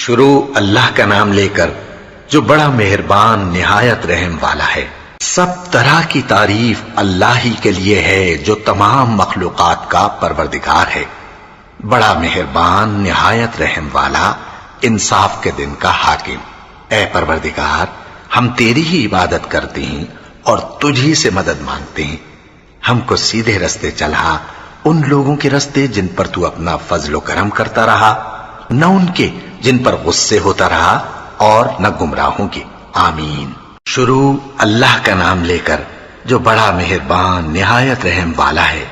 شروع اللہ کا نام لے کر جو بڑا مہربان نہایت رحم والا ہے۔ سب طرح کی تعریف اللہ ہی کے لیے ہے جو تمام مخلوقات کا پروردگار ہے، بڑا مہربان نہایت رحم والا، انصاف کے دن کا حاکم۔ اے پروردگار، ہم تیری ہی عبادت کرتے ہیں اور تجھ ہی سے مدد مانگتے ہیں۔ ہم کو سیدھے رستے چلا، ان لوگوں کے رستے جن پر تو اپنا فضل و کرم کرتا رہا، نہ ان کے جن پر غصے ہوتا رہا، اور نہ گمراہوں کے۔ آمین۔ شروع اللہ کا نام لے کر جو بڑا مہربان نہایت رحم والا ہے۔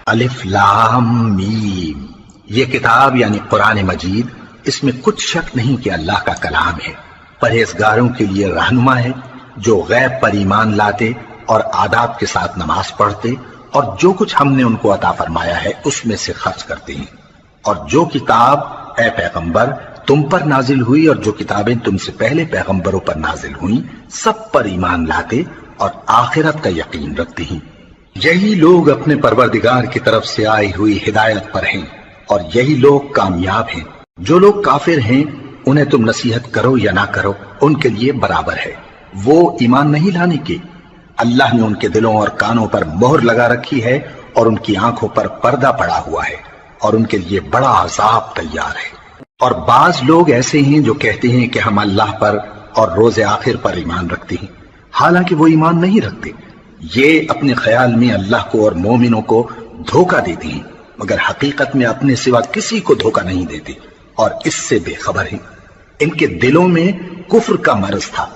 الف لام میم۔ یہ کتاب یعنی قرآن مجید، اس میں کچھ شک نہیں کہ اللہ کا کلام ہے، پرہیزگاروں کے لیے رہنما ہے جو غیب پر ایمان لاتے اور آداب کے ساتھ نماز پڑھتے اور جو کچھ ہم نے ان کو عطا فرمایا ہے اس میں سے خرچ کرتے ہیں، اور جو کتاب اے پیغمبر تم پر نازل ہوئی اور جو کتابیں تم سے پہلے پیغمبروں پر نازل ہوئیں سب پر ایمان لاتے اور آخرت کا یقین رکھتے ہیں۔ یہی لوگ اپنے پروردگار کی طرف سے آئی ہوئی ہدایت پر ہیں اور یہی لوگ کامیاب ہیں۔ جو لوگ کافر ہیں انہیں تم نصیحت کرو یا نہ کرو ان کے لیے برابر ہے، وہ ایمان نہیں لانے کے۔ اللہ نے ان کے دلوں اور کانوں پر مہر لگا رکھی ہے اور ان کی آنکھوں پر پردہ پڑا ہوا ہے اور ان کے لیے بڑا عذاب تیار ہے۔ اور بعض لوگ ایسے ہیں جو کہتے ہیں کہ ہم اللہ پر اور روز آخر پر ایمان رکھتے ہیں، حالانکہ وہ ایمان نہیں رکھتے۔ یہ اپنے خیال میں اللہ کو اور مومنوں کو دھوکہ دیتے ہیں، مگر حقیقت میں اپنے سوا کسی کو دھوکہ نہیں دیتے اور اس سے بے خبر ہیں۔ ان کے دلوں میں کفر کا مرض تھا،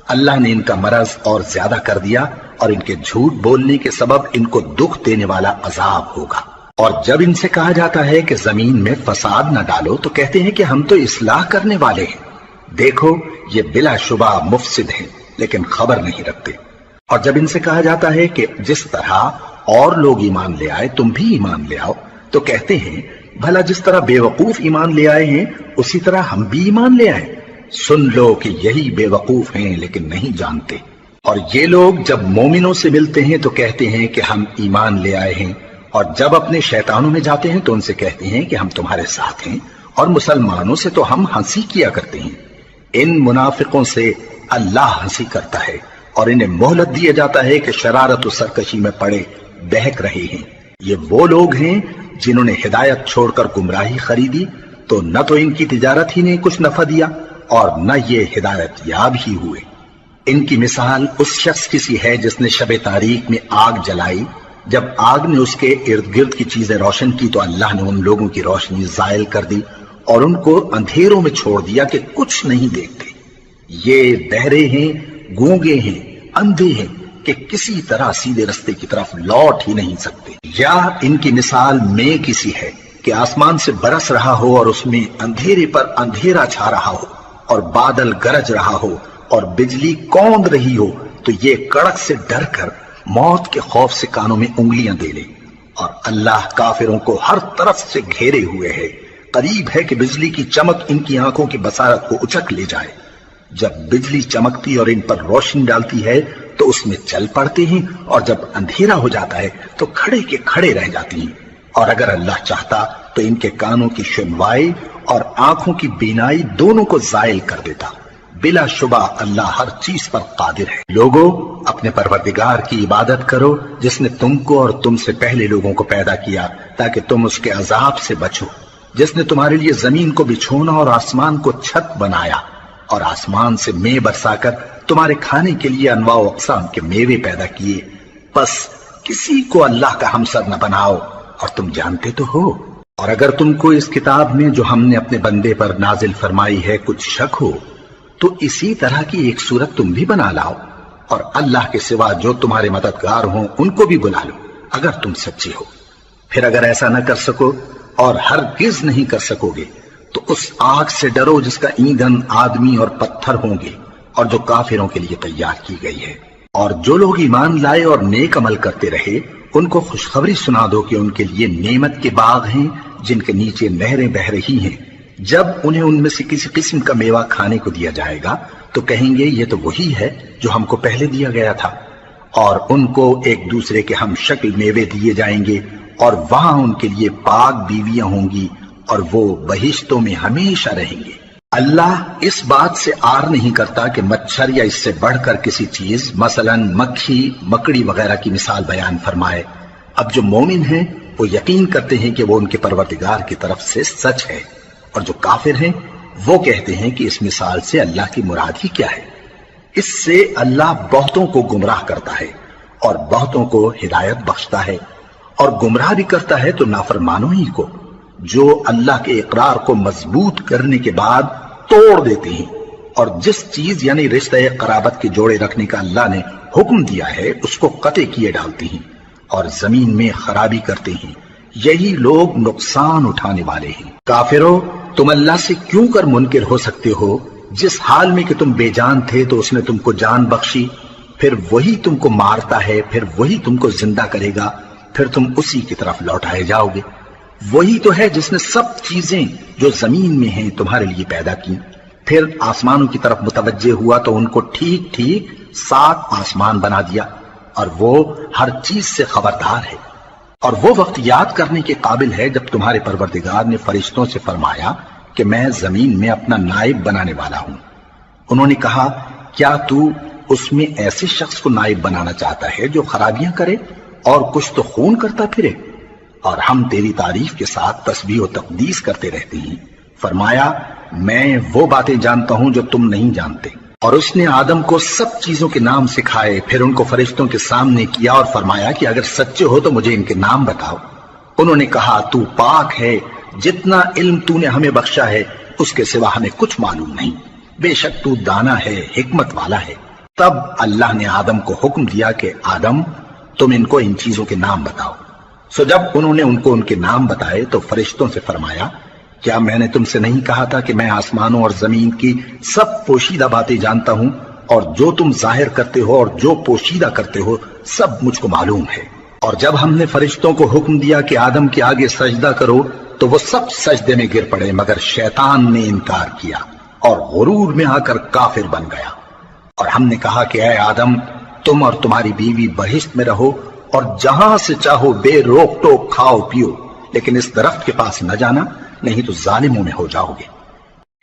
اللہ نے ان کا مرض اور زیادہ کر دیا اور ان کے جھوٹ بولنے کے سبب ان کو دکھ دینے والا عذاب ہوگا۔ اور جب ان سے کہا جاتا ہے کہ زمین میں فساد نہ ڈالو تو کہتے ہیں کہ ہم تو اصلاح کرنے والے ہیں۔ دیکھو یہ بلا شبہ مفسد ہیں لیکن خبر نہیں رکھتے۔ اور جب ان سے کہا جاتا ہے کہ جس طرح اور لوگ ایمان لے آئے تم بھی ایمان لے آؤ تو کہتے ہیں بھلا جس طرح بے وقوف ایمان لے آئے ہیں اسی طرح ہم بھی ایمان لے آئے۔ سن لو کہ یہی بے وقوف ہیں لیکن نہیں جانتے۔ اور یہ لوگ جب مومنوں سے ملتے ہیں تو کہتے ہیں کہ ہم ایمان لے آئے ہیں، اور جب اپنے شیطانوں میں جاتے ہیں تو ان سے کہتے ہیں کہ ہم تمہارے ساتھ ہیں، اور مسلمانوں سے تو ہم ہنسی کیا کرتے ہیں۔ ان منافقوں سے اللہ ہنسی کرتا ہے اور انہیں مہلت دیا جاتا ہے کہ شرارت و سرکشی میں پڑے بہک رہے ہیں۔ یہ وہ لوگ ہیں جنہوں نے ہدایت چھوڑ کر گمراہی خریدی، تو نہ تو ان کی تجارت ہی نے کچھ نفع دیا اور نہ یہ ہدایت یاب ہی ہوئے۔ ان کی مثال اس شخص کی سی ہے جس نے شب تاریک میں آگ جلائی، جب آگ نے اس کے ارد گرد کی چیزیں روشن کی تو اللہ نے ان لوگوں کی روشنی زائل کر دی اور ان کو اندھیروں میں چھوڑ دیا کہ کچھ نہیں دیکھتے۔ یہ بہرے ہیں، گونگے ہیں، اندھے ہیں کہ کسی طرح سیدھے رستے کی طرف لوٹ ہی نہیں سکتے۔ یا ان کی مثال میں کسی ہے کہ آسمان سے برس رہا ہو اور اس میں اندھیرے پر اندھیرا چھا رہا ہو اور بادل گرج رہا ہو اور بجلی کوند رہی ہو تو یہ کڑک سے ڈر کر موت کے خوف سے کانوں میں انگلیاں دے لے۔ اور اللہ کافروں کو ہر طرف سے گھیرے ہوئے ہے، قریب ہے کہ بجلی کی چمک ان کی آنکھوں کی بصارت کو اچک لے جائے۔ جب بجلی چمکتی اور ان پر روشنی ڈالتی ہے تو اس میں چل پڑتے ہیں، اور جب اندھیرا ہو جاتا ہے تو کھڑے کے کھڑے رہ جاتی ہیں۔ اور اگر اللہ چاہتا تو ان کے کانوں کی سنوائی اور آنکھوں کی بینائی دونوں کو زائل کر دیتا۔ بلا شبہ اللہ ہر چیز پر قادر ہے۔ لوگوں، اپنے پروردگار کی عبادت کرو جس نے تم کو اور تم سے پہلے لوگوں کو پیدا کیا تاکہ تم اس کے عذاب سے بچو، جس نے تمہارے لیے زمین کو بچھونا اور آسمان کو چھت بنایا اور آسمان سے مے برسا کر تمہارے کھانے کے لیے انواع و اقسام کے میوے پیدا کیے۔ بس کسی کو اللہ کا ہمسر نہ بناؤ، اور تم جانتے تو ہو۔ اور اگر تم کو اس کتاب میں جو ہم نے اپنے بندے پر نازل فرمائی ہے کچھ شک ہو تو اسی طرح کی ایک صورت تم بھی بنا لاؤ، اور اللہ کے سوا جو تمہارے مددگار ہوں ان کو بھی بلا لو اگر تم سچے ہو۔ پھر اگر ایسا نہ کر سکو اور ہرگز نہیں کر سکو گے تو اس آگ سے ڈرو جس کا ایندھن آدمی اور پتھر ہوں گے اور جو کافروں کے لیے تیار کی گئی ہے۔ اور جو لوگ ایمان لائے اور نیک عمل کرتے رہے ان کو خوشخبری سنا دو کہ ان کے لیے نعمت کے باغ ہیں جن کے نیچے نہریں بہہ رہی ہیں۔ جب انہیں ان میں سے کسی قسم کا میوہ کھانے کو دیا جائے گا تو کہیں گے یہ تو وہی ہے جو ہم کو پہلے دیا گیا تھا، اور ان کو ایک دوسرے کے ہم شکل میوے دیے جائیں گے، اور وہاں ان کے لیے پاک بیویاں ہوں گی اور وہ بہشتوں میں ہمیشہ رہیں گے۔ اللہ اس بات سے آر نہیں کرتا کہ مچھر یا اس سے بڑھ کر کسی چیز مثلا مکھی مکڑی وغیرہ کی مثال بیان فرمائے۔ اب جو مومن ہیں وہ یقین کرتے ہیں کہ وہ ان کے پروردگار کی طرف سے سچ ہے، اور جو کافر ہیں وہ کہتے ہیں کہ اس مثال سے اللہ کی مراد ہی کیا ہے۔ اس سے اللہ بہتوں کو گمراہ کرتا ہے اور بہتوں کو ہدایت بخشتا ہے، اور گمراہ بھی کرتا ہے تو نافرمانوں ہی کو، جو اللہ کے اقرار کو مضبوط کرنے کے بعد توڑ دیتے ہیں، اور جس چیز یعنی رشتہ قرابت کے جوڑے رکھنے کا اللہ نے حکم دیا ہے اس کو قطع کیے ڈالتے ہیں اور زمین میں خرابی کرتے ہیں۔ یہی لوگ نقصان اٹھانے والے ہیں۔ کافرو، تم اللہ سے کیوں کر منکر ہو سکتے ہو؟ جس حال میں کہ تم بے جان تھے تو اس نے تم کو جان بخشی، پھر وہی تم کو مارتا ہے، پھر وہی تم کو زندہ کرے گا، پھر تم اسی کی طرف لوٹائے جاؤ گے۔ وہی تو ہے جس نے سب چیزیں جو زمین میں ہیں تمہارے لیے پیدا کی، پھر آسمانوں کی طرف متوجہ ہوا تو ان کو ٹھیک ٹھیک 7 آسمان بنا دیا، اور وہ ہر چیز سے خبردار ہے۔ اور وہ وقت یاد کرنے کے قابل ہے جب تمہارے پروردگار نے فرشتوں سے فرمایا کہ میں زمین میں اپنا نائب بنانے والا ہوں۔ انہوں نے کہا، کیا تو اس میں ایسے شخص کو نائب بنانا چاہتا ہے جو خرابیاں کرے اور کچھ تو خون کرتا پھرے؟ اور ہم تیری تعریف کے ساتھ تسبیح و تقدیس کرتے رہتے ہیں۔ فرمایا، میں وہ باتیں جانتا ہوں جو تم نہیں جانتے۔ اور اس نے آدم کو سب چیزوں کے نام سکھائے، پھر ان کو فرشتوں کے سامنے کیا اور فرمایا کہ اگر سچے ہو تو مجھے ان کے نام بتاؤ۔ انہوں نے کہا، تو پاک ہے، جتنا علم تو نے ہمیں بخشا ہے اس کے سوا ہمیں کچھ معلوم نہیں، بے شک تو دانا ہے، حکمت والا ہے۔ تب اللہ نے آدم کو حکم دیا کہ آدم، تم ان کو ان چیزوں کے نام بتاؤ۔ سو جب انہوں نے ان کو ان کے نام بتائے تو فرشتوں سے فرمایا، کیا میں نے تم سے نہیں کہا تھا کہ میں آسمانوں اور زمین کی سب پوشیدہ باتیں جانتا ہوں، اور جو تم ظاہر کرتے ہو اور جو پوشیدہ کرتے ہو سب مجھ کو معلوم ہے۔ اور جب ہم نے فرشتوں کو حکم دیا کہ آدم کے آگے سجدہ کرو تو وہ سب سجدے میں گر پڑے، مگر شیطان نے انکار کیا اور غرور میں آ کر کافر بن گیا۔ اور ہم نے کہا کہ اے آدم، تم اور تمہاری بیوی بہشت میں رہو اور جہاں سے چاہو بے روک ٹوک کھاؤ پیو، لیکن اس درخت کے پاس نہ جانا، نہیں تو ظالموں میں ہو جاؤ گے۔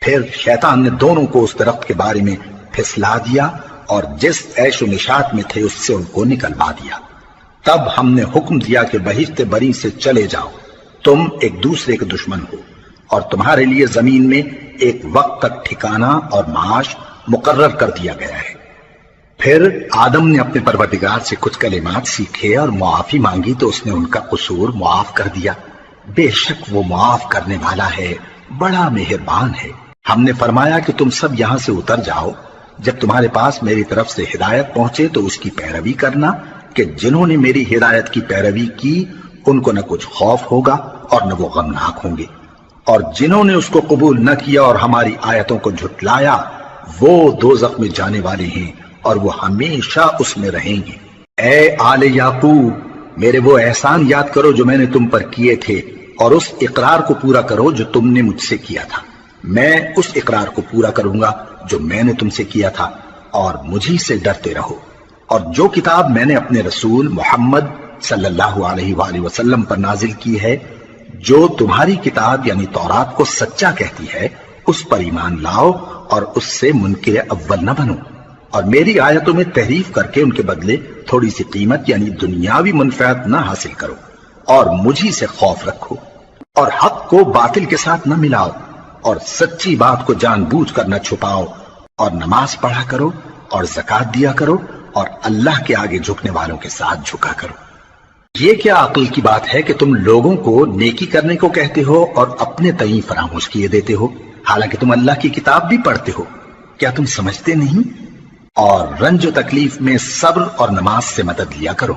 پھر شیطان نے دونوں کو اس درخت کے بارے میں پھسلا دیا اور جس عیش و نشاط میں تھے اس سے ان کو نکلوا دیا۔ تب ہم نے حکم دیا کہ بہشت بری سے چلے جاؤ، تم ایک دوسرے کے دشمن ہو، اور تمہارے لیے زمین میں ایک وقت تک ٹھکانہ اور معاش مقرر کر دیا گیا ہے۔ پھر آدم نے اپنے پروردگار سے کچھ کلمات سیکھے اور معافی مانگی تو اس نے ان کا قصور معاف کر دیا۔ بے شک وہ معاف کرنے والا ہے، بڑا مہربان ہے۔ ہم نے فرمایا کہ تم سب یہاں سے اتر جاؤ، جب تمہارے پاس میری طرف سے ہدایت پہنچے تو اس کی پیروی کرنا، کہ جنہوں نے میری ہدایت کی پیروی کی ان کو نہ کچھ خوف ہوگا اور نہ وہ غمناک ہوں گے، اور جنہوں نے اس کو قبول نہ کیا اور ہماری آیتوں کو جھٹلایا وہ دوزخ میں جانے والے ہیں اور وہ ہمیشہ اس میں رہیں گے۔ اے آل یعقوب، میرے وہ احسان یاد کرو جو میں نے تم پر کیے تھے، اور اس اقرار کو پورا کرو جو تم نے مجھ سے کیا تھا۔ میں اس اقرار کو پورا کروں گا جو میں نے تم سے کیا تھا، اور مجھی سے ڈرتے رہو۔ اور جو کتاب میں نے اپنے رسول محمد صلی اللہ علیہ وآلہ وسلم پر نازل کی ہے، جو تمہاری کتاب یعنی تورات کو سچا کہتی ہے، اس پر ایمان لاؤ اور اس سے منکر اول نہ بنو، اور میری آیتوں میں تحریف کر کے ان کے بدلے تھوڑی سی قیمت یعنی دنیاوی منفعت نہ حاصل کرو، اور مجھی سے خوف رکھو، اور حق کو باطل کے ساتھ نہ ملاؤ، اور سچی بات کو جان بوجھ کر نہ چھپاؤ، اور نماز پڑھا کرو اور زکوٰۃ دیا کرو، اور اللہ کے آگے جھکنے والوں کے ساتھ جھکا کرو۔ یہ کیا عقل کی بات ہے کہ تم لوگوں کو نیکی کرنے کو کہتے ہو اور اپنے تئیں فراموش کیے دیتے ہو، حالانکہ تم اللہ کی کتاب بھی پڑھتے ہو؟ کیا تم سمجھتے نہیں؟ اور رنج و تکلیف میں صبر اور نماز سے مدد لیا کرو،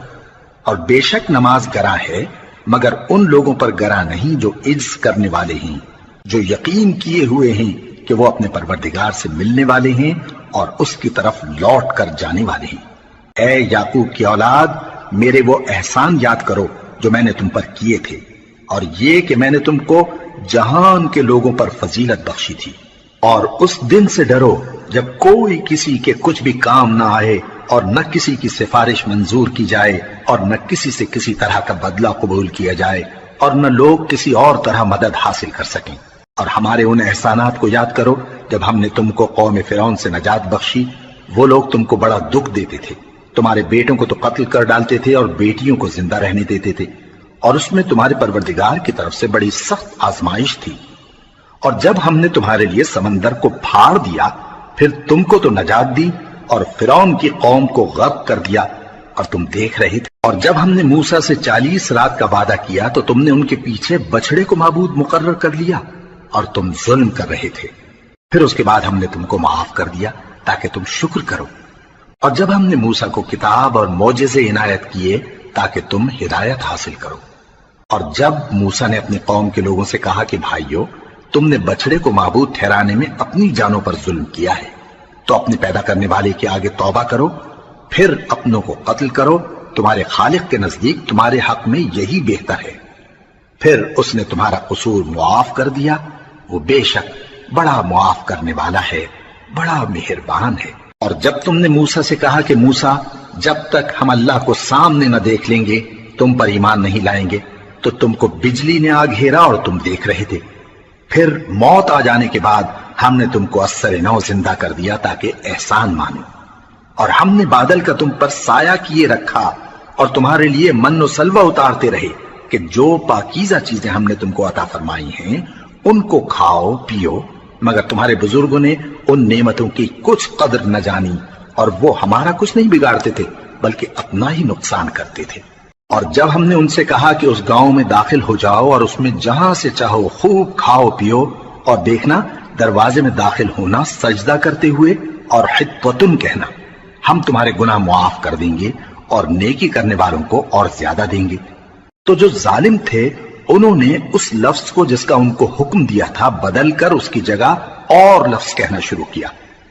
اور بے شک نماز گراں ہے، مگر ان لوگوں پر گراں نہیں جو عجز کرنے والے ہیں، جو یقین کیے ہوئے ہیں کہ وہ اپنے پروردگار سے ملنے والے ہیں اور اس کی طرف لوٹ کر جانے والے ہیں۔ اے یعقوب کی اولاد، میرے وہ احسان یاد کرو جو میں نے تم پر کیے تھے، اور یہ کہ میں نے تم کو جہان کے لوگوں پر فضیلت بخشی تھی۔ اور اس دن سے ڈرو جب کوئی کسی کے کچھ بھی کام نہ آئے، اور نہ کسی کی سفارش منظور کی جائے، اور نہ کسی سے کسی طرح کا بدلہ قبول کیا جائے، اور نہ لوگ کسی اور طرح مدد حاصل کر سکیں۔ اور ہمارے ان احسانات کو یاد کرو جب ہم نے تم کو قوم فرعون سے نجات بخشی۔ وہ لوگ تم کو بڑا دکھ دیتے تھے، تمہارے بیٹوں کو تو قتل کر ڈالتے تھے اور بیٹیوں کو زندہ رہنے دیتے تھے، اور اس میں تمہارے پروردگار کی طرف سے بڑی سخت آزمائش تھی۔ اور جب ہم نے تمہارے لیے سمندر کو پھاڑ دیا، پھر تم کو تو نجات دی اور فرعون کی قوم کو غرق کر دیا، اور تم دیکھ رہے تھے۔ اور جب ہم نے موسیٰ سے 40 رات کا وعدہ کیا تو تم نے ان کے پیچھے بچڑے کو معبود مقرر کر لیا اور تم ظلم کر رہے تھے۔ پھر اس کے بعد ہم نے تم کو معاف کر دیا تاکہ تم شکر کرو۔ اور جب ہم نے موسیٰ کو کتاب اور معجزے عنایت کیے تاکہ تم ہدایت حاصل کرو۔ اور جب موسیٰ نے اپنی قوم کے لوگوں سے کہا کہ بھائیو، تم نے بچڑے کو معبود ٹھہرانے میں اپنی جانوں پر ظلم کیا ہے، تو اپنے پیدا کرنے والے کے آگے توبہ کرو، پھر اپنوں کو قتل کرو، تمہارے خالق کے نزدیک تمہارے حق میں یہی بہتر ہے۔ پھر اس نے تمہارا قصور معاف کر دیا، وہ بے شک بڑا معاف کرنے والا ہے، بڑا مہربان ہے۔ اور جب تم نے موسیٰ سے کہا کہ موسیٰ، جب تک ہم اللہ کو سامنے نہ دیکھ لیں گے تم پر ایمان نہیں لائیں گے، تو تم کو بجلی نے آ گھیرا اور تم دیکھ رہے تھے۔ پھر موت آ جانے کے بعد ہم نے تم کو اثر نو زندہ کر دیا تاکہ احسان مانو۔ اور ہم نے بادل کا تم پر سایہ کیے رکھا اور تمہارے لیے من و سلوہ اتارتے رہے کہ جو پاکیزہ چیزیں ہم نے تم کو عطا فرمائی ہیں ان کو کھاؤ پیو، مگر تمہارے بزرگوں نے ان نعمتوں کی کچھ قدر نہ جانی، اور وہ ہمارا کچھ نہیں بگاڑتے تھے بلکہ اپنا ہی نقصان کرتے تھے۔ اور جب ہم نے ان سے کہا کہ اس گاؤں میں داخل ہو جاؤ اور اس میں جہاں سے چاہو خوب کھاؤ پیو، اور دیکھنا دروازے میں داخل ہونا سجدہ کرتے ہوئے اور حطوتن کہنا، ہم تمہارے گناہ معاف کر دیں گے اور نیکی کرنے والوں کو اور زیادہ دیں گے۔ تو جو ظالم تھے انہوں نے اس لفظ کو جس کا ان کو حکم دیا تھا بدل کر اس کی جگہ اور لفظ کہنا شروع کیا،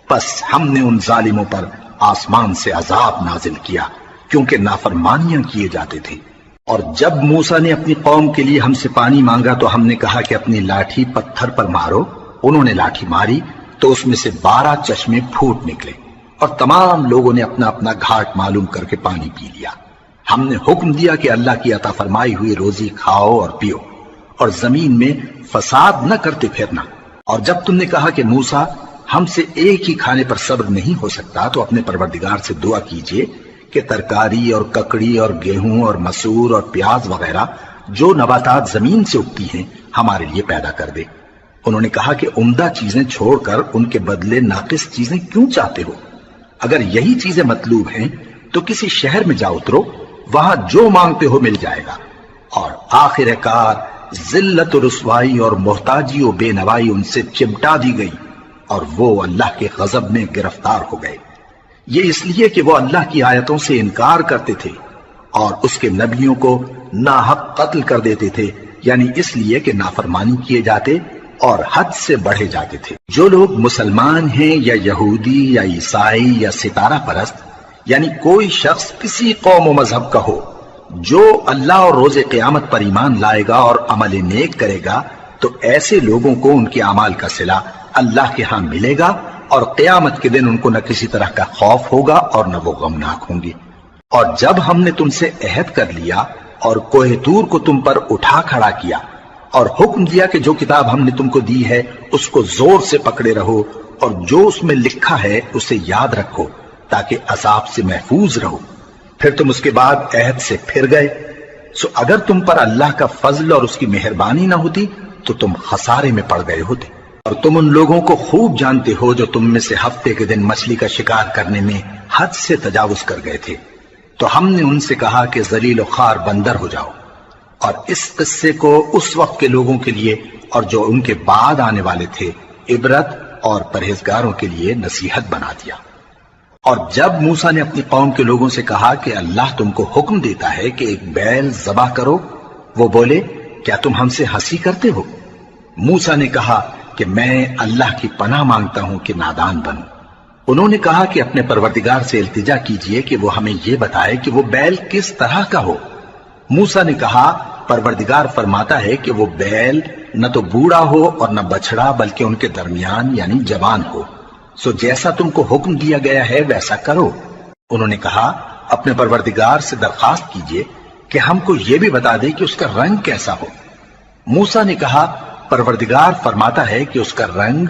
پس ہم نے ان ظالموں پر آسمان سے عذاب نازل کیا کیونکہ نافرمانیاں کیے جاتے تھے۔ اور جب موسیٰ نے اپنی قوم کے لیے ہم سے پانی مانگا تو ہم نے کہا کہ اپنی لاٹھی پتھر پر مارو۔ انہوں نے لاٹھی ماری تو اس میں سے 12 چشمے پھوٹ نکلے، اور تمام لوگوں نے اپنا اپنا گھاٹ معلوم کر کے پانی پی لیا۔ ہم نے حکم دیا کہ اللہ کی عطا فرمائی ہوئی روزی کھاؤ اور پیو، اور زمین میں فساد نہ کرتے پھرنا۔ اور جب تم نے کہا کہ موسیٰ، ہم سے ایک ہی کھانے پر صبر نہیں ہو سکتا، تو اپنے پروردگار سے دعا کیجئے کہ ترکاری اور ککڑی اور گیہوں اور مسور اور پیاز وغیرہ جو نباتات زمین سے اگتی ہیں ہمارے لیے پیدا کر دے۔ انہوں نے کہا کہ عمدہ چیزیں چھوڑ کر ان کے بدلے ناقص چیزیں کیوں چاہتے ہو؟ اگر یہی چیزیں مطلوب ہیں تو کسی شہر میں جا اترو، وہاں جو مانگتے ہو مل جائے گا۔ اور آخر کار ذلت و رسوائی اور محتاجی و بے نوائی ان سے چمٹا دی گئی، اور وہ اللہ کے غضب میں گرفتار ہو گئے۔ یہ اس لیے کہ وہ اللہ کی آیتوں سے انکار کرتے تھے اور اس کے نبیوں کو ناحق قتل کر دیتے تھے، یعنی اس لیے کہ نافرمانی کیے جاتے اور حد سے بڑھے جاتے تھے۔ جو لوگ مسلمان ہیں یا یہودی یا عیسائی یا ستارہ پرست، یعنی کوئی شخص کسی قوم و مذہب کا ہو، جو اللہ اور روز قیامت پر ایمان لائے گا اور عمل نیک کرے گا، تو ایسے لوگوں کو ان کے اعمال کا صلہ اللہ کے ہاں ملے گا، اور قیامت کے دن ان کو نہ کسی طرح کا خوف ہوگا اور نہ وہ غمناک ہوں گے۔ اور جب ہم نے تم سے عہد کر لیا اور کوہ طور کو تم پر اٹھا کھڑا کیا اور حکم دیا کہ جو کتاب ہم نے تم کو دی ہے اس کو زور سے پکڑے رہو، اور جو اس میں لکھا ہے اسے یاد رکھو تاکہ عذاب سے محفوظ رہو، پھر تم اس کے بعد عہد سے پھر گئے، سو اگر تم پر اللہ کا فضل اور اس کی مہربانی نہ ہوتی تو تم خسارے میں پڑ گئے ہوتے۔ اور تم ان لوگوں کو خوب جانتے ہو جو تم میں سے ہفتے کے دن مچھلی کا شکار کرنے میں حد سے تجاوز کر گئے تھے، تو ہم نے ان سے کہا کہ ذلیل و خوار بندر ہو جاؤ، اور اس قصے کو اس وقت کے لوگوں کے لیے اور جو ان کے بعد آنے والے تھے عبرت اور پرہیزگاروں کے لیے نصیحت بنا دیا۔ اور جب موسیٰ نے اپنی قوم کے لوگوں سے کہا کہ اللہ تم کو حکم دیتا ہے کہ ایک بیل ذبح کرو، وہ بولے کیا تم ہم سے ہنسی کرتے ہو؟ موسیٰ نے کہا کہ میں اللہ کی پناہ مانگتا ہوں کہ نادان بنوں۔ انہوں نے کہا کہ اپنے پروردگار سے التجا کیجئے کہ وہ ہمیں یہ بتائے کہ وہ بیل کس طرح کا ہو۔ موسیٰ نے کہا پروردگار فرماتا ہے کہ وہ بیل نہ تو بوڑھا ہو اور نہ بچڑا بلکہ ان کے درمیان یعنی جوان ہو، سو جیسا تم کو حکم دیا گیا ہے ویسا کرو۔ انہوں نے کہا اپنے پروردگار سے درخواست کیجئے کہ ہم کو یہ بھی بتا دے کہ اس کا رنگ کیسا ہو۔ موسیٰ نے کہا پروردگار فرماتا ہے کہ اس کا رنگ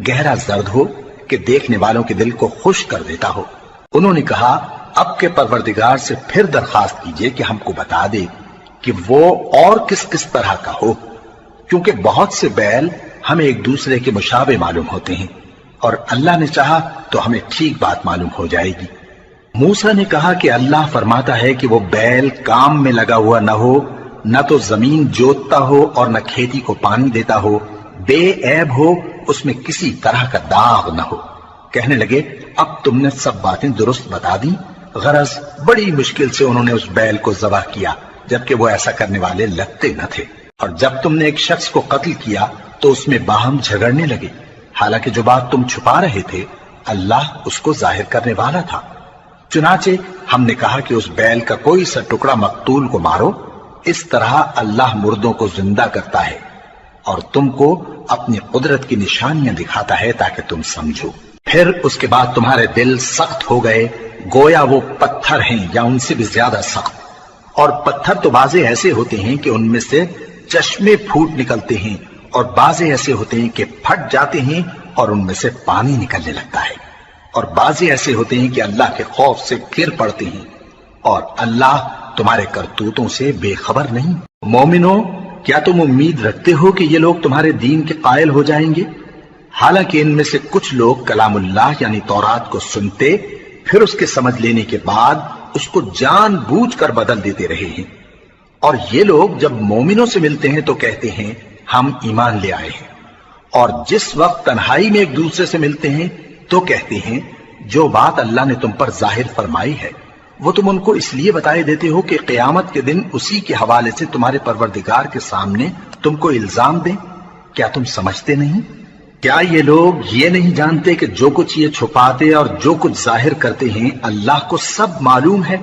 گہرا زرد ہو کہ دیکھنے والوں کے دل کو خوش کر دیتا ہو۔ انہوں نے کہا اب کے پروردگار سے پھر درخواست کیجئے کہ ہم کو بتا دے کہ وہ اور کس کس طرح کا ہو، کیونکہ بہت سے بیل ہمیں ایک دوسرے کے مشابہ معلوم ہوتے ہیں، اور اللہ نے چاہا تو ہمیں ٹھیک بات معلوم ہو جائے گی۔ موسیٰ نے کہا کہ اللہ فرماتا ہے کہ وہ بیل کام میں لگا ہوا نہ ہو، نہ تو زمین جوتتا ہو اور نہ کھیتی کو پانی دیتا ہو، بے عیب ہو، اس میں کسی طرح کا داغ نہ ہو۔ کہنے لگے اب تم نے سب باتیں درست بتا دی۔ غرض بڑی مشکل سے انہوں نے اس بیل کو ذبح کیا، جبکہ وہ ایسا کرنے والے لگتے نہ تھے۔ اور جب تم نے ایک شخص کو قتل کیا تو اس میں باہم جھگڑنے لگے، حالانکہ جو بات تم چھپا رہے تھے اللہ اس کو ظاہر کرنے والا تھا۔ چنانچہ ہم نے کہا کہ اس بیل کا کوئی سا ٹکڑا مقتول کو مارو، اس طرح اللہ مردوں کو زندہ کرتا ہے اور تم کو اپنی قدرت کی نشانیاں دکھاتا ہے تاکہ تم سمجھو۔ پھر اس کے بعد تمہارے دل سخت ہو گئے، گویا وہ پتھر ہیں یا ان سے بھی زیادہ سخت۔ اور پتھر تو بعضے ایسے ہوتے ہیں کہ ان میں سے چشمے پھوٹ نکلتے ہیں، اور بعضے ایسے ہوتے ہیں کہ پھٹ جاتے ہیں اور ان میں سے پانی نکلنے لگتا ہے، اور بعضے ایسے ہوتے ہیں کہ اللہ کے خوف سے گر پڑتے ہیں، اور اللہ تمہارے کرتوتوں سے بے خبر نہیں۔ مومنو، کیا تم امید رکھتے ہو کہ یہ لوگ تمہارے دین کے قائل ہو جائیں گے؟ حالانکہ ان میں سے کچھ لوگ کلام اللہ یعنی تورات کو سنتے، پھر اس کے سمجھ لینے کے بعد اس کو جان بوجھ کر بدل دیتے رہے ہیں، اور یہ لوگ جب مومنوں سے ملتے ہیں تو کہتے ہیں ہم ایمان لے آئے ہیں، اور جس وقت تنہائی میں ایک دوسرے سے ملتے ہیں تو کہتے ہیں جو بات اللہ نے تم پر ظاہر فرمائی ہے وہ تم ان کو اس لیے بتائے دیتے ہو کہ قیامت کے دن اسی کے حوالے سے تمہارے پروردگار کے سامنے تم کو الزام دیں۔ کیا تم سمجھتے نہیں؟ کیا یہ لوگ یہ نہیں جانتے کہ جو کچھ یہ چھپاتے اور جو کچھ ظاہر کرتے ہیں اللہ کو سب معلوم ہے؟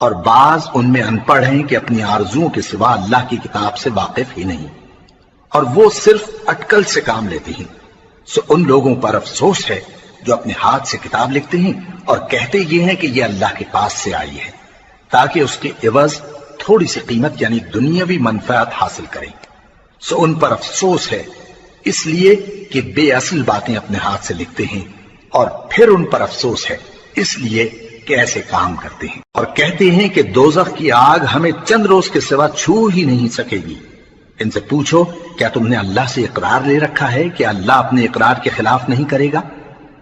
اور بعض ان میں ان پڑھ ہیں کہ اپنی آرزوؤں کے سوا اللہ کی کتاب سے واقف ہی نہیں، اور وہ صرف اٹکل سے کام لیتے ہیں۔ سو ان لوگوں پر افسوس ہے جو اپنے ہاتھ سے کتاب لکھتے ہیں اور کہتے یہ ہیں کہ یہ اللہ کے پاس سے آئی ہے، تاکہ اس کے عوض تھوڑی سی قیمت یعنی دنیاوی منفعت حاصل کریں۔ سو ان پر افسوس ہے اس لیے کہ بے اصل باتیں اپنے ہاتھ سے لکھتے ہیں، اور پھر ان پر افسوس ہے اس لیے کہ ایسے کام کرتے ہیں، اور کہتے ہیں کہ دوزخ کی آگ ہمیں چند روز کے سوا چھو ہی نہیں سکے گی۔ ان سے پوچھو کیا تم نے اللہ سے اقرار لے رکھا ہے کہ اللہ اپنے اقرار کے خلاف نہیں کرے گا؟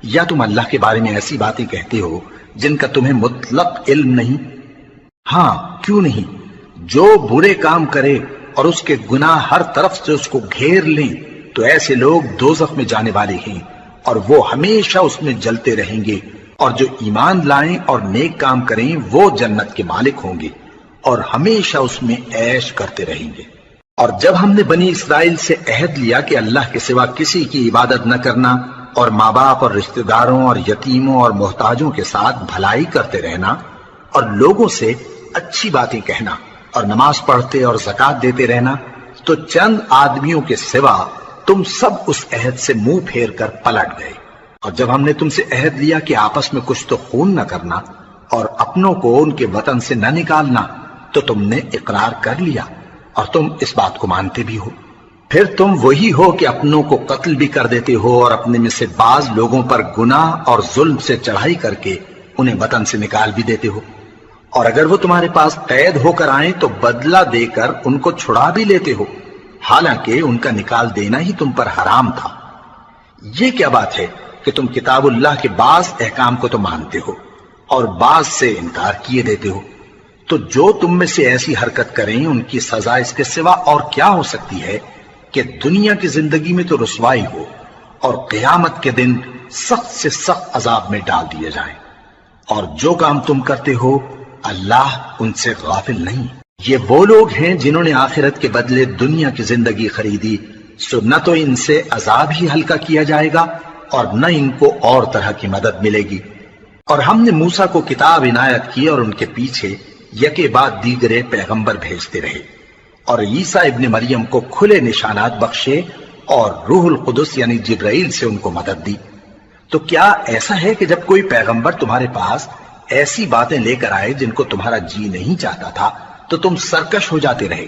یا تم اللہ کے بارے میں ایسی باتیں کہتے ہو جن کا تمہیں مطلق علم نہیں؟ ہاں کیوں نہیں، جو برے کام کرے اور اس کے گناہ ہر طرف سے اس کو گھیر لیں تو ایسے لوگ دوزخ میں جانے والے ہیں، اور وہ ہمیشہ اس میں جلتے رہیں گے، اور جو ایمان لائیں اور نیک کام کریں وہ جنت کے مالک ہوں گے اور ہمیشہ اس میں عیش کرتے رہیں گے۔ اور جب ہم نے بنی اسرائیل سے عہد لیا کہ اللہ کے سوا کسی کی عبادت نہ کرنا، اور ماں باپ اور رشتہ داروں اور یتیموں اور محتاجوں کے ساتھ بھلائی کرتے رہنا، اور لوگوں سے اچھی باتیں کہنا، اور نماز پڑھتے اور زکوٰۃ دیتے رہنا، تو چند آدمیوں کے سوا تم سب اس عہد سے منہ پھیر کر پلٹ گئے۔ اور جب ہم نے تم سے عہد لیا کہ آپس میں کچھ تو خون نہ کرنا اور اپنوں کو ان کے وطن سے نہ نکالنا، تو تم نے اقرار کر لیا اور تم اس بات کو مانتے بھی ہو۔ پھر تم وہی ہو کہ اپنوں کو قتل بھی کر دیتے ہو اور اپنے میں سے بعض لوگوں پر گناہ اور ظلم سے چڑھائی کر کے انہیں وطن سے نکال بھی دیتے ہو، اور اگر وہ تمہارے پاس قید ہو کر آئیں تو بدلہ دے کر ان کو چھڑا بھی لیتے ہو، حالانکہ ان کا نکال دینا ہی تم پر حرام تھا۔ یہ کیا بات ہے کہ تم کتاب اللہ کے بعض احکام کو تو مانتے ہو اور بعض سے انکار کیے دیتے ہو؟ تو جو تم میں سے ایسی حرکت کریں ان کی سزا اس کے سوا اور کیا ہو سکتی ہے کہ دنیا کی زندگی میں تو رسوائی ہو اور قیامت کے دن سخت سے سخت عذاب میں ڈال دیے جائیں۔ اور جو کام تم کرتے ہو اللہ ان سے غافل نہیں۔ یہ وہ لوگ ہیں جنہوں نے آخرت کے بدلے دنیا کی زندگی خریدی، سو نہ تو ان سے عذاب ہی ہلکا کیا جائے گا اور نہ ان کو اور طرح کی مدد ملے گی۔ اور ہم نے موسیٰ کو کتاب عنایت کی اور ان کے پیچھے یکے بعد دیگرے پیغمبر بھیجتے رہے، اور عیسیٰ ابن مریم کو کھلے نشانات بخشے اور روح القدس یعنی جبرائیل سے ان کو مدد دی۔ تو کیا ایسا ہے کہ جب کوئی پیغمبر تمہارے پاس ایسی باتیں لے کر آئے جن کو تمہارا جی نہیں چاہتا تھا تو تم سرکش ہو جاتے رہے،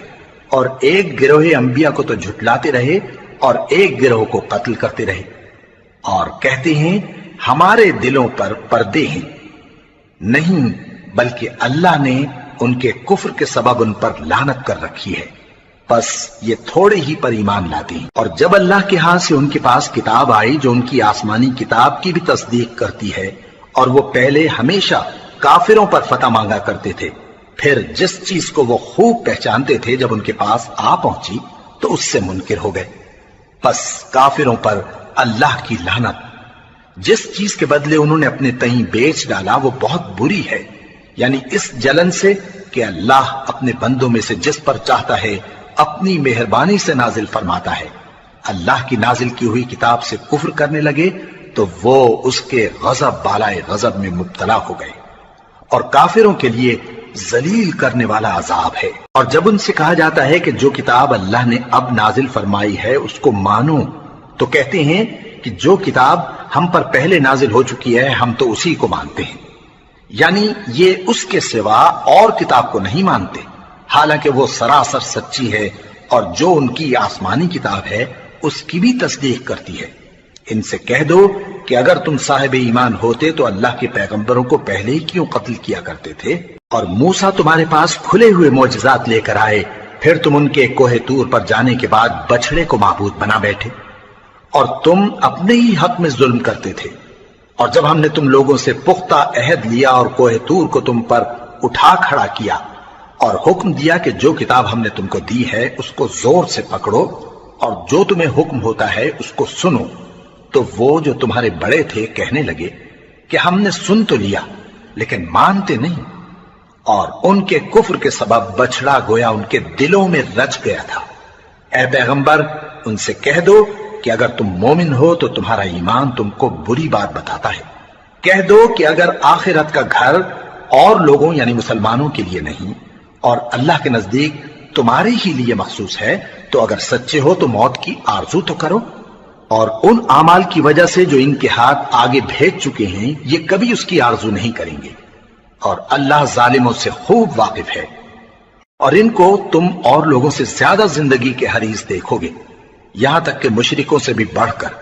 اور ایک گروہ انبیاء کو تو جھٹلاتے رہے اور ایک گروہ کو قتل کرتے رہے، اور کہتے ہیں ہمارے دلوں پر پردے ہیں، نہیں بلکہ اللہ نے ان کے کفر کے سبب ان پر لعنت کر رکھی ہے، بس یہ تھوڑے ہی پر ایمان لاتے ہیں۔ اور جب اللہ کے ہاں سے ان کے پاس کتاب آئی جو ان کی آسمانی کتاب کی بھی تصدیق کرتی ہے، اور وہ پہلے ہمیشہ کافروں پر فتح مانگا کرتے تھے، پھر جس چیز کو وہ خوب پہچانتے تھے جب ان کے پاس آ پہنچی تو اس سے منکر ہو گئے، بس کافروں پر اللہ کی لعنت۔ جس چیز کے بدلے انہوں نے اپنے تئیں بیچ ڈالا وہ بہت بری ہے، یعنی اس جلن سے کہ اللہ اپنے بندوں میں سے جس پر چاہتا ہے اپنی مہربانی سے نازل فرماتا ہے۔ اللہ کی نازل کی ہوئی کتاب سے کفر کرنے لگے تو وہ اس کے غضب بالائے غضب میں مبتلا ہو گئے، اور کافروں کے لیے ذلیل کرنے والا عذاب ہے۔ اور جب ان سے کہا جاتا ہے کہ جو کتاب اللہ نے اب نازل فرمائی ہے اس کو مانو، تو کہتے ہیں کہ جو کتاب ہم پر پہلے نازل ہو چکی ہے ہم تو اسی کو مانتے ہیں، یعنی یہ اس کے سوا اور کتاب کو نہیں مانتے، حالانکہ وہ سراسر سچی ہے، اور جو ان کی آسمانی کتاب ہے اس کی بھی تصدیق کرتی ہے۔ ان سے کہہ دو کہ اگر تم صاحب ایمان ہوتے تو اللہ کے پیغمبروں کو پہلے ہی کیوں قتل کیا کرتے تھے؟ اور موسیٰ تمہارے پاس کھلے ہوئے معجزات لے کر آئے، پھر تم ان کے کوہ طور پر جانے کے بعد بچڑے کو معبود بنا بیٹھے، اور تم اپنے ہی حق میں ظلم کرتے تھے۔ اور جب ہم نے تم لوگوں سے پختہ عہد لیا اور کوہ طور کو تم پر اٹھا کھڑا کیا، اور حکم دیا کہ جو کتاب ہم نے تم کو دی ہے اس کو زور سے پکڑو، اور جو تمہیں حکم ہوتا ہے اس کو سنو، تو وہ جو تمہارے بڑے تھے کہنے لگے کہ ہم نے سن تو لیا لیکن مانتے نہیں، اور ان کے کفر کے سبب بچڑا گویا ان کے دلوں میں رچ گیا تھا۔ اے پیغمبر ان سے کہہ دو کہ اگر تم مومن ہو تو تمہارا ایمان تم کو بری بات بتاتا ہے، کہہ دو کہ اگر آخرت کا گھر اور لوگوں یعنی مسلمانوں کے لیے نہیں اور اللہ کے نزدیک تمہارے ہی لیے مخصوص ہے تو اگر سچے ہو تو موت کی آرزو تو کرو، اور ان اعمال کی وجہ سے جو ان کے ہاتھ آگے بھیج چکے ہیں یہ کبھی اس کی آرزو نہیں کریں گے، اور اللہ ظالموں سے خوب واقف ہے۔ اور ان کو تم اور لوگوں سے زیادہ زندگی کے حریص دیکھو گے، یہاں تک کہ مشرکوں سے بھی بڑھ کر۔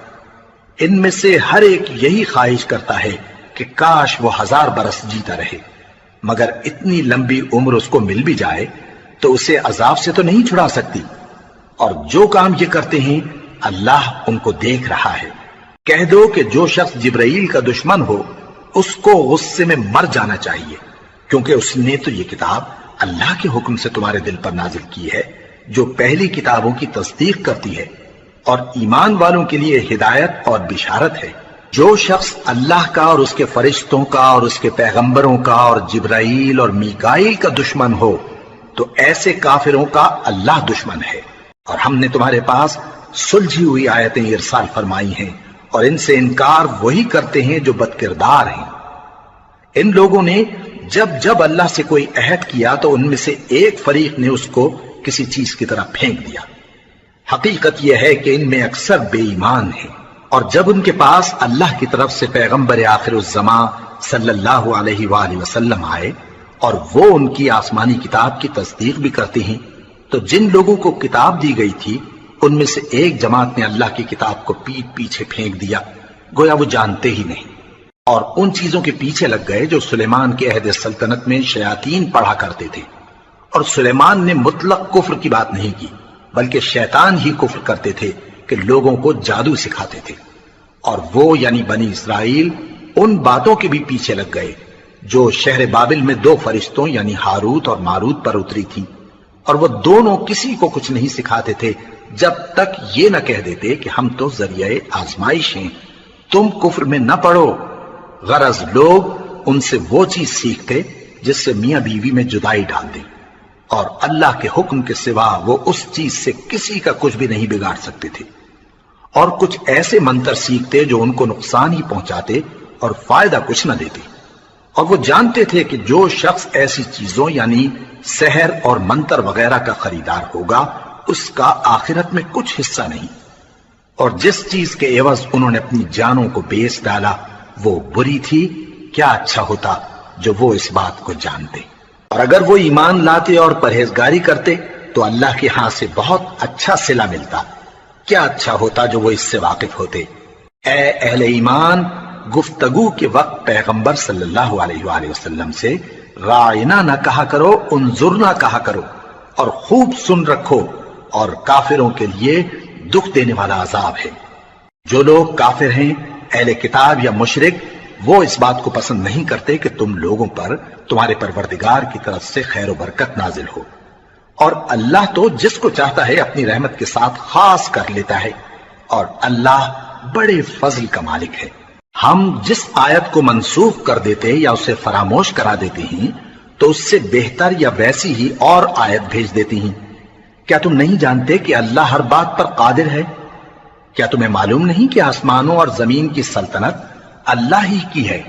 ان میں سے ہر ایک یہی خواہش کرتا ہے کہ کاش وہ 1000 برس جیتا رہے، مگر اتنی لمبی عمر اس کو مل بھی جائے تو اسے عذاب سے تو نہیں چھڑا سکتی، اور جو کام یہ کرتے ہیں اللہ ان کو دیکھ رہا ہے۔ کہہ دو کہ جو شخص جبرائیل کا دشمن ہو اس کو غصے میں مر جانا چاہیے، کیونکہ اس نے تو یہ کتاب اللہ کے حکم سے تمہارے دل پر نازل کی ہے جو پہلی کتابوں کی تصدیق کرتی ہے، اور ایمان والوں کے لیے ہدایت اور بشارت ہے۔ جو شخص اللہ کا اور اس کے فرشتوں کا اور اس کے پیغمبروں کا اور جبرائیل اور میکائیل کا دشمن ہو تو ایسے کافروں کا اللہ دشمن ہے۔ اور ہم نے تمہارے پاس سلجھی ہوئی آیتیں ارسال فرمائی ہیں، اور ان سے انکار وہی کرتے ہیں جو بد کردار ہیں۔ ان لوگوں نے جب جب اللہ سے کوئی عہد کیا تو ان میں سے ایک فریق نے اس کو کسی چیز کی طرح پھینک دیا۔ حقیقت یہ ہے کہ ان میں اکثر بے ایمان ہیں، اور جب ان کے پاس اللہ کی طرف سے پیغمبر آخر الزمان صلی اللہ علیہ وآلہ وسلم آئے اور وہ ان کی آسمانی کتاب کی تصدیق بھی کرتے ہیں، تو جن لوگوں کو کتاب دی گئی تھی ان میں سے ایک جماعت نے اللہ کی کتاب کو پیٹ پیچھے پھینک دیا، گویا وہ جانتے ہی نہیں، اور ان چیزوں کے پیچھے لگ گئے جو سلیمان کے عہد سلطنت میں شیاطین پڑھا کرتے تھے۔ اور سلیمان نے مطلق کفر کی بات نہیں کی، بلکہ شیطان ہی کفر کرتے تھے کہ لوگوں کو جادو سکھاتے تھے، اور وہ یعنی بنی اسرائیل ان باتوں کے بھی پیچھے لگ گئے جو شہر بابل میں 2 فرشتوں یعنی ہاروت اور ماروت پر اتری تھی، اور وہ دونوں کسی کو کچھ نہیں سکھاتے تھے جب تک یہ نہ کہہ دیتے کہ ہم تو ذریعہ آزمائش ہیں، تم کفر میں نہ پڑو۔ غرض لوگ ان سے وہ چیز سیکھتے جس سے میاں بیوی میں جدائی ڈال دیں، اور اللہ کے حکم کے سوا وہ اس چیز سے کسی کا کچھ بھی نہیں بگاڑ سکتے تھے، اور کچھ ایسے منتر سیکھتے جو ان کو نقصان ہی پہنچاتے اور فائدہ کچھ نہ دیتے، اور وہ جانتے تھے کہ جو شخص ایسی چیزوں یعنی سحر اور منتر وغیرہ کا خریدار ہوگا اس کا آخرت میں کچھ حصہ نہیں، اور جس چیز کے عوض انہوں نے اپنی جانوں کو بیچ ڈالا وہ بری تھی، کیا اچھا ہوتا جو وہ اس بات کو جانتے۔ اور اگر وہ ایمان لاتے اور پرہیزگاری کرتے تو اللہ کے ہاں سے بہت اچھا صلہ ملتا، کیا اچھا ہوتا جو وہ اس سے واقف ہوتے۔ اے اہل ایمان، گفتگو کے وقت پیغمبر صلی اللہ علیہ وآلہ وسلم سے رائنا نہ کہا کرو، انظرنا کہا کرو، اور خوب سن رکھو، اور کافروں کے لیے دکھ دینے والا عذاب ہے۔ جو لوگ کافر ہیں، اہل کتاب یا مشرک، وہ اس بات کو پسند نہیں کرتے کہ تم لوگوں پر تمہارے پروردگار کی طرف سے خیر و برکت نازل ہو، اور اللہ تو جس کو چاہتا ہے اپنی رحمت کے ساتھ خاص کر لیتا ہے، اور اللہ بڑے فضل کا مالک ہے۔ ہم جس آیت کو منسوخ کر دیتے یا اسے فراموش کرا دیتے ہیں تو اس سے بہتر یا ویسی ہی اور آیت بھیج دیتی ہیں۔ کیا تم نہیں جانتے کہ اللہ ہر بات پر قادر ہے؟ کیا تمہیں معلوم نہیں کہ آسمانوں اور زمین کی سلطنت اللہ ہی کی ہے،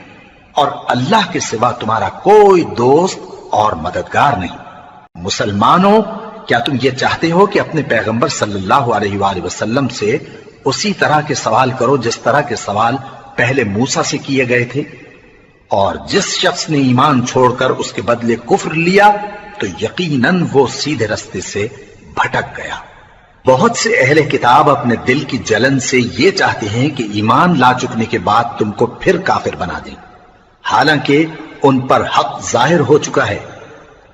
اور اللہ کے سوا تمہارا کوئی دوست اور مددگار نہیں؟ مسلمانوں، کیا تم یہ چاہتے ہو کہ اپنے پیغمبر صلی اللہ علیہ وآلہ وسلم سے اسی طرح کے سوال کرو جس طرح کے سوال پہلے موسیٰ سے کیے گئے تھے؟ اور جس شخص نے ایمان چھوڑ کر اس کے بدلے کفر لیا تو یقیناً وہ سیدھے رستے سے بھٹک گیا۔ بہت سے اہل کتاب اپنے دل کی جلن سے یہ چاہتے ہیں کہ ایمان لا چکنے کے بعد تم کو پھر کافر بنا دیں، حالانکہ ان پر حق ظاہر ہو چکا ہے۔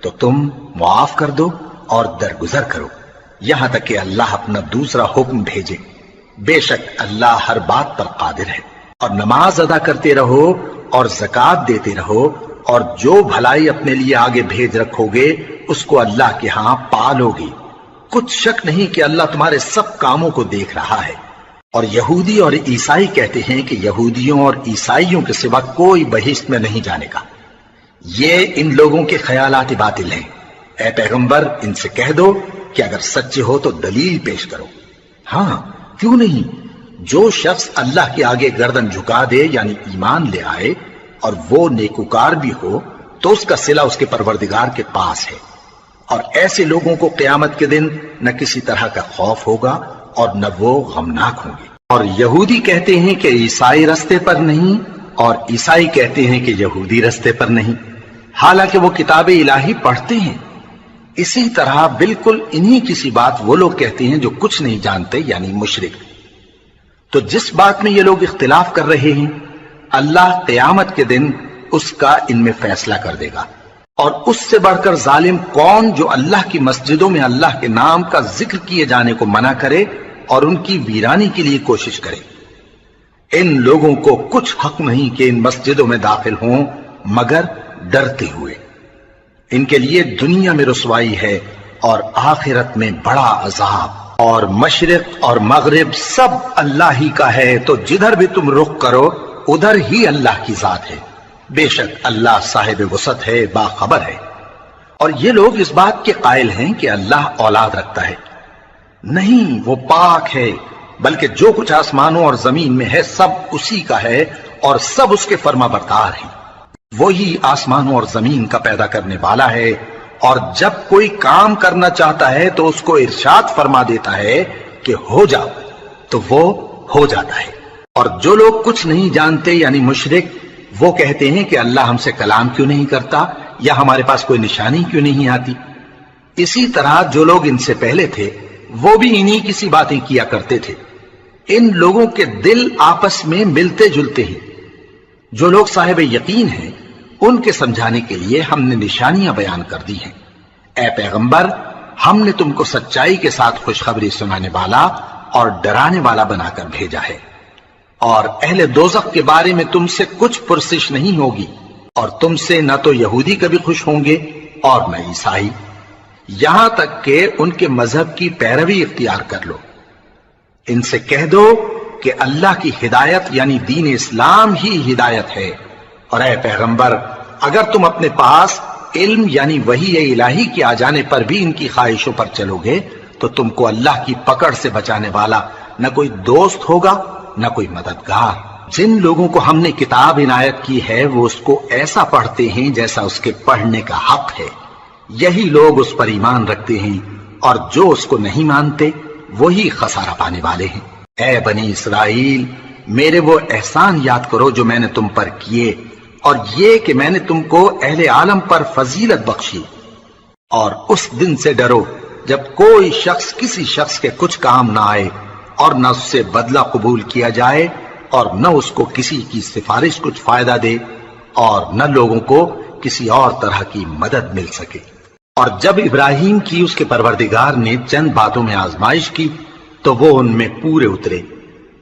تو تم معاف کر دو اور درگزر کرو یہاں تک کہ اللہ اپنا دوسرا حکم بھیجے۔ بے شک اللہ ہر بات پر قادر ہے۔ اور نماز ادا کرتے رہو اور زکوٰۃ دیتے رہو، اور جو بھلائی اپنے لیے آگے بھیج رکھو گے اس کو اللہ کے ہاں پالو گے۔ کچھ شک نہیں کہ اللہ تمہارے سب کاموں کو دیکھ رہا ہے۔ اور یہودی اور عیسائی کہتے ہیں کہ یہودیوں اور عیسائیوں کے سوا کوئی بہشت میں نہیں جانے کا۔ یہ ان لوگوں کے خیالات باطل ہیں۔ اے پیغمبر، ان سے کہہ دو کہ اگر سچے ہو تو دلیل پیش کرو۔ ہاں، کیوں نہیں؟ جو شخص اللہ کے آگے گردن جھکا دے، یعنی ایمان لے آئے، اور وہ نیکوکار بھی ہو، تو اس کا صلہ اس کے پروردگار کے پاس ہے۔ اور ایسے لوگوں کو قیامت کے دن نہ کسی طرح کا خوف ہوگا اور نہ وہ غمناک ہوں گے۔ اور یہودی کہتے ہیں کہ عیسائی رستے پر نہیں، اور عیسائی کہتے ہیں کہ یہودی رستے پر نہیں، حالانکہ وہ کتاب الہی پڑھتے ہیں۔ اسی طرح بالکل انہی کسی بات وہ لوگ کہتے ہیں جو کچھ نہیں جانتے، یعنی مشرک۔ تو جس بات میں یہ لوگ اختلاف کر رہے ہیں، اللہ قیامت کے دن اس کا ان میں فیصلہ کر دے گا۔ اور اس سے بڑھ کر ظالم کون جو اللہ کی مسجدوں میں اللہ کے نام کا ذکر کیے جانے کو منع کرے اور ان کی ویرانی کے لیے کوشش کرے۔ ان لوگوں کو کچھ حق نہیں کہ ان مسجدوں میں داخل ہوں مگر ڈرتے ہوئے۔ ان کے لیے دنیا میں رسوائی ہے اور آخرت میں بڑا عذاب۔ اور مشرق اور مغرب سب اللہ ہی کا ہے، تو جدھر بھی تم رخ کرو ادھر ہی اللہ کی ذات ہے۔ بے شک اللہ صاحب وسعت ہے، باخبر ہے۔ اور یہ لوگ اس بات کے قائل ہیں کہ اللہ اولاد رکھتا ہے۔ نہیں، وہ پاک ہے، بلکہ جو کچھ آسمانوں اور زمین میں ہے سب اسی کا ہے، اور سب اس کے فرما بردار ہیں۔ وہی آسمانوں اور زمین کا پیدا کرنے والا ہے، اور جب کوئی کام کرنا چاہتا ہے تو اس کو ارشاد فرما دیتا ہے کہ ہو جاؤ، تو وہ ہو جاتا ہے۔ اور جو لوگ کچھ نہیں جانتے، یعنی مشرک، وہ کہتے ہیں کہ اللہ ہم سے کلام کیوں نہیں کرتا، یا ہمارے پاس کوئی نشانی کیوں نہیں آتی۔ اسی طرح جو لوگ ان سے پہلے تھے وہ بھی انہی کسی باتیں کیا کرتے تھے۔ ان لوگوں کے دل آپس میں ملتے جلتے ہیں۔ جو لوگ صاحب یقین ہیں ان کے سمجھانے کے لیے ہم نے نشانیاں بیان کر دی ہیں۔ اے پیغمبر، ہم نے تم کو سچائی کے ساتھ خوشخبری سنانے والا اور ڈرانے والا بنا کر بھیجا ہے۔ اور اہل دوزخ کے بارے میں تم سے کچھ پرسش نہیں ہوگی، اور تم سے نہ تو یہودی کبھی خوش ہوں گے اور نہ عیسائی، یہاں تک کہ ان کے مذہب کی پیروی اختیار کر لو۔ ان سے کہہ دو کہ اللہ کی ہدایت یعنی دین اسلام ہی ہدایت ہے۔ اور اے پیغمبر، اگر تم اپنے پاس علم یعنی وحی الہی کے آ جانے پر بھی ان کی خواہشوں پر چلو گے تو تم کو اللہ کی پکڑ سے بچانے والا نہ کوئی دوست ہوگا نہ کوئی مددگار۔ جن لوگوں کو ہم نے کتاب عنایت کی ہے وہ اس کو ایسا پڑھتے ہیں جیسا اس کے پڑھنے کا حق ہے، یہی لوگ اس پر ایمان رکھتے ہیں، اور جو اس کو نہیں مانتے وہی خسارہ پانے والے ہیں۔ اے بنی اسرائیل، میرے وہ احسان یاد کرو جو میں نے تم پر کیے، اور یہ کہ میں نے تم کو اہل عالم پر فضیلت بخشی۔ اور اس دن سے ڈرو جب کوئی شخص کسی شخص کے کچھ کام نہ آئے، اور نہ اس سے بدلہ قبول کیا جائے اور نہ اس کو کسی کی سفارش کچھ فائدہ دے اور نہ لوگوں کو کسی اور طرح کی مدد مل سکے۔ اور جب ابراہیم کی اس کے پروردگار نے چند باتوں میں آزمائش کی تو وہ ان میں پورے اترے۔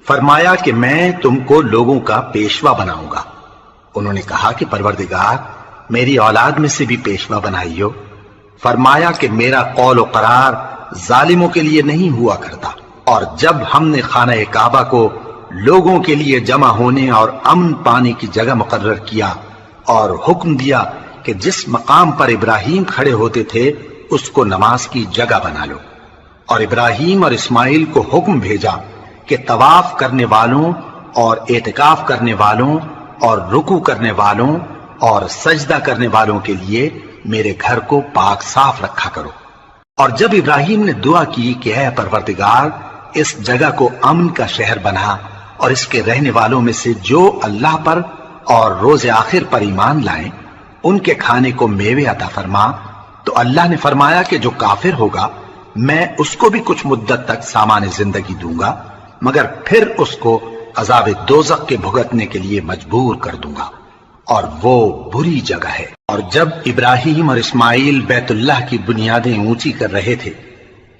فرمایا کہ میں تم کو لوگوں کا پیشوا بناؤں گا۔ انہوں نے کہا کہ پروردگار میری اولاد میں سے بھی پیشوا بنائیو۔ فرمایا کہ میرا قول و قرار ظالموں کے لیے نہیں ہوا کرتا۔ اور جب ہم نے خانہ کعبہ کو لوگوں کے لیے جمع ہونے اور امن پانے کی جگہ مقرر کیا اور حکم دیا کہ جس مقام پر ابراہیم کھڑے ہوتے تھے اس کو نماز کی جگہ بنا لو، اور ابراہیم اور اسماعیل کو حکم بھیجا کہ طواف کرنے والوں اور اعتکاف کرنے والوں اور رکوع کرنے والوں اور سجدہ کرنے والوں کے لیے میرے گھر کو پاک صاف رکھا کرو۔ اور جب ابراہیم نے دعا کی کہ اے پروردگار اس جگہ کو امن کا شہر بنا اور اس کے رہنے والوں میں سے جو اللہ پر اور روز آخر پر ایمان لائیں ان کے کھانے کو میوے عطا فرما، تو اللہ نے فرمایا کہ جو کافر ہوگا میں اس کو بھی کچھ مدت تک سامان زندگی دوں گا، مگر پھر اس کو عذاب دوزخ کے بھگتنے کے لیے مجبور کر دوں گا، اور وہ بری جگہ ہے۔ اور جب ابراہیم اور اسماعیل بیت اللہ کی بنیادیں اونچی کر رہے تھے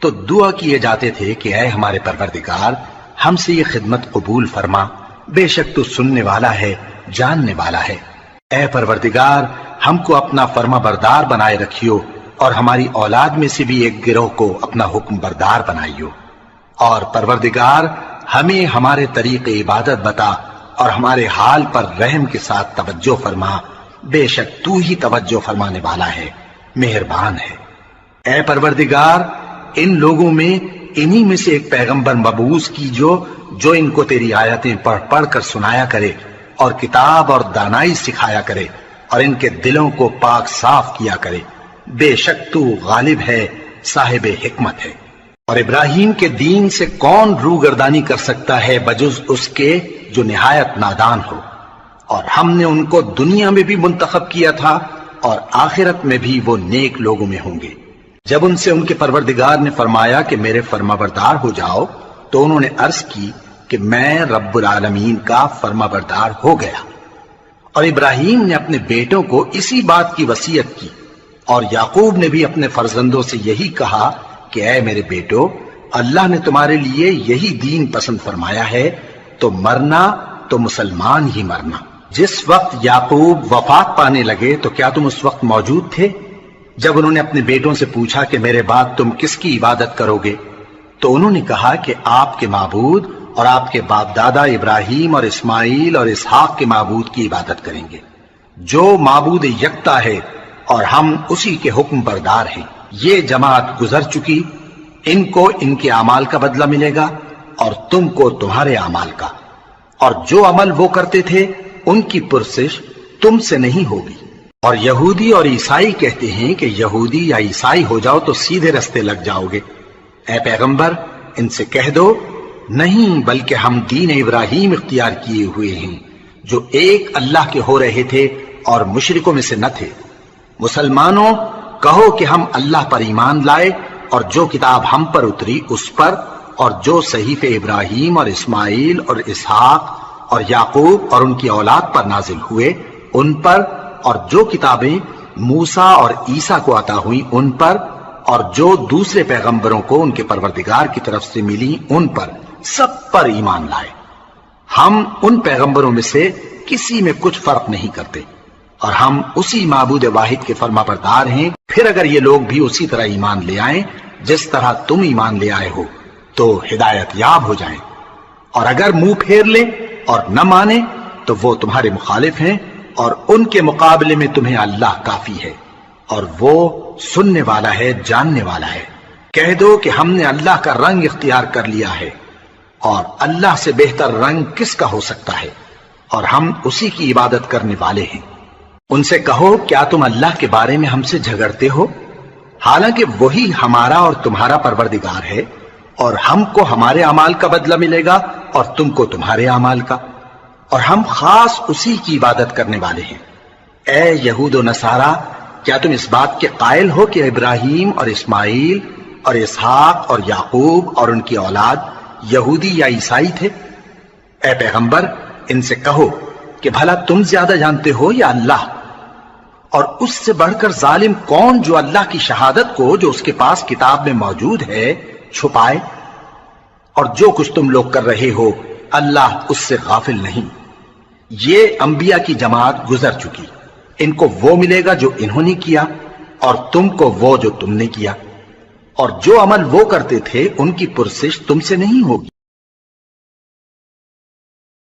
تو دعا کیے جاتے تھے کہ اے ہمارے پروردگار ہم سے یہ خدمت قبول فرما، بے شک تو سننے والا ہے، جاننے والا ہے۔ اے پروردگار ہم کو اپنا فرما بردار بنائے رکھیو اور ہماری اولاد میں سے بھی ایک گروہ کو اپنا حکم بردار بنائیو، اور پروردگار ہمیں ہمارے طریق عبادت بتا اور ہمارے حال پر رحم کے ساتھ توجہ فرما، بے شک تو ہی توجہ فرمانے والا ہے، مہربان ہے۔ اے پروردگار ان لوگوں میں انہی میں سے ایک پیغمبر مبعوث کی جو ان کو تیری آیتیں پڑھ پڑھ کر سنایا کرے اور کتاب اور دانائی سکھایا کرے اور ان کے دلوں کو پاک صاف کیا کرے، بے شک تو غالب ہے، صاحب حکمت ہے۔ اور ابراہیم کے دین سے کون روگردانی کر سکتا ہے بجز اس کے جو نہایت نادان ہو، اور ہم نے ان کو دنیا میں بھی منتخب کیا تھا اور آخرت میں بھی وہ نیک لوگوں میں ہوں گے۔ جب ان سے ان کے پروردگار نے فرمایا کہ میرے فرمانبردار ہو جاؤ تو انہوں نے عرض کی کہ میں رب العالمین کا فرمانبردار ہو گیا۔ اور ابراہیم نے اپنے بیٹوں کو اسی بات کی وصیت کی، اور یعقوب نے بھی اپنے فرزندوں سے یہی کہا کہ اے میرے بیٹو، اللہ نے تمہارے لیے یہی دین پسند فرمایا ہے، تو مرنا تو مسلمان ہی مرنا۔ جس وقت یعقوب وفات پانے لگے تو کیا تم اس وقت موجود تھے جب انہوں نے اپنے بیٹوں سے پوچھا کہ میرے بعد تم کس کی عبادت کرو گے؟ تو انہوں نے کہا کہ آپ کے معبود اور آپ کے باپ دادا ابراہیم اور اسماعیل اور اسحاق کے معبود کی عبادت کریں گے، جو معبود یکتا ہے اور ہم اسی کے حکم بردار ہیں۔ یہ جماعت گزر چکی، ان کو ان کے اعمال کا بدلہ ملے گا اور تم کو تمہارے اعمال کا، اور جو عمل وہ کرتے تھے ان کی پرسش تم سے نہیں ہوگی۔ اور یہودی اور عیسائی کہتے ہیں کہ یہودی یا عیسائی ہو جاؤ تو سیدھے رستے لگ جاؤ گے۔ اے پیغمبر ان سے کہہ دو نہیں، بلکہ ہم دین ابراہیم اختیار کیے ہوئے ہیں جو ایک اللہ کے ہو رہے تھے اور مشرکوں میں سے نہ تھے۔ مسلمانوں کہو کہ ہم اللہ پر ایمان لائے اور جو کتاب ہم پر اتری اس پر، اور جو صحیفے ابراہیم اور اسماعیل اور اسحاق اور یعقوب اور ان کی اولاد پر نازل ہوئے ان پر، اور جو کتابیں موسیٰ اور عیسیٰ کو عطا ہوئیں ان پر، اور جو دوسرے پیغمبروں کو ان کے پروردگار کی طرف سے ملی ان پر، سب پر ایمان لائے۔ ہم ان پیغمبروں میں سے کسی میں کچھ فرق نہیں کرتے، اور ہم اسی معبود واحد کے فرما بردار ہیں۔ پھر اگر یہ لوگ بھی اسی طرح ایمان لے آئیں جس طرح تم ایمان لے آئے ہو تو ہدایت یاب ہو جائیں، اور اگر منہ پھیر لیں اور نہ مانے تو وہ تمہارے مخالف ہیں، اور ان کے مقابلے میں تمہیں اللہ کافی ہے، اور وہ سننے والا ہے، جاننے والا ہے۔ کہہ دو کہ ہم نے اللہ کا رنگ اختیار کر لیا ہے، اور اللہ سے بہتر رنگ کس کا ہو سکتا ہے، اور ہم اسی کی عبادت کرنے والے ہیں۔ ان سے کہو کیا تم اللہ کے بارے میں ہم سے جھگڑتے ہو، حالانکہ وہی ہمارا اور تمہارا پروردگار ہے، اور ہم کو ہمارے اعمال کا بدلہ ملے گا اور تم کو تمہارے اعمال کا، اور ہم خاص اسی کی عبادت کرنے والے ہیں۔ اے یہود و نصارا، کیا تم اس بات کے قائل ہو کہ ابراہیم اور اسماعیل اور اسحاق اور یعقوب اور ان کی اولاد یہودی یا عیسائی تھے؟ اے پیغمبر ان سے کہو کہ بھلا تم زیادہ جانتے ہو یا اللہ؟ اور اس سے بڑھ کر ظالم کون جو اللہ کی شہادت کو جو اس کے پاس کتاب میں موجود ہے چھپائے؟ اور جو کچھ تم لوگ کر رہے ہو اللہ اس سے غافل نہیں۔ یہ انبیاء کی جماعت گزر چکی، ان کو وہ ملے گا جو انہوں نے کیا اور تم کو وہ جو تم نے کیا، اور جو عمل وہ کرتے تھے ان کی پرسش تم سے نہیں ہوگی۔